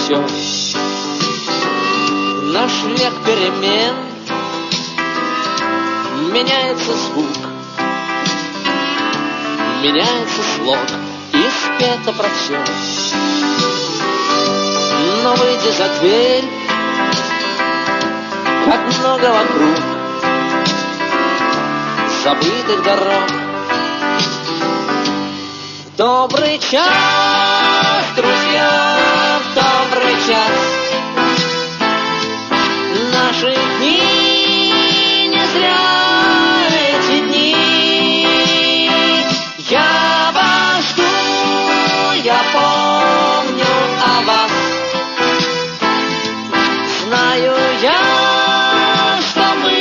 все. Наш век перемен, меняется звук, меняется слог, и спето про все. Но выйди за дверь, как много вокруг забытых дорог. В добрый час, друзья, в добрый час. Наши дни не зря эти дни. Я вас жду, я помню о вас. Знаю я, что мы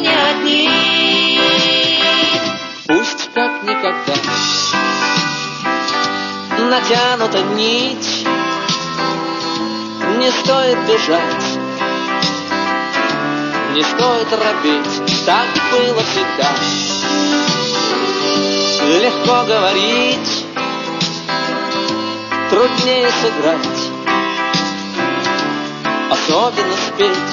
не одни. Пусть как никогда натянута нить, не стоит бежать, не стоит робеть, так было всегда. Легко говорить, труднее сыграть, особенно спеть.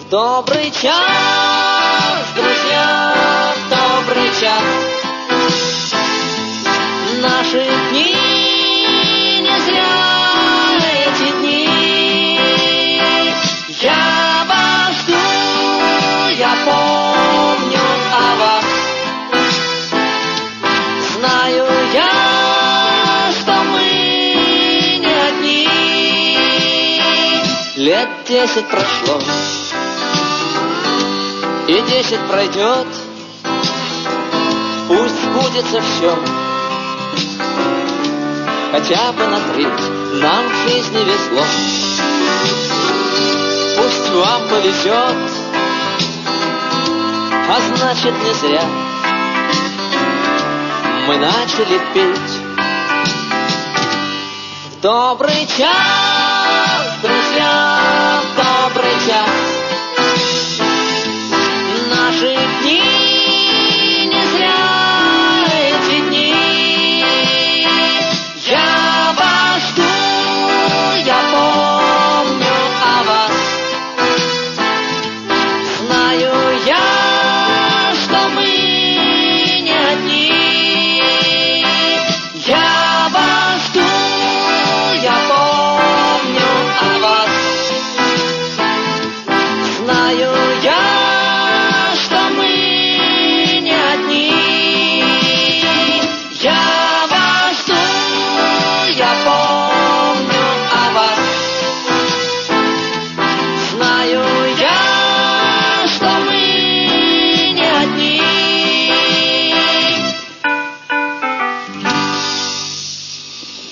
В добрый час, друзья, в добрый час. Наши дни не зря эти дни. Я вас жду, я помню о вас. Знаю я, что мы не одни. Лет 10 прошло, и 10 пройдет. Пусть сбудется все, хотя бы на треть нам в жизни везло. Пусть вам повезет, а значит не зря мы начали петь. В добрый час, друзья, в добрый час.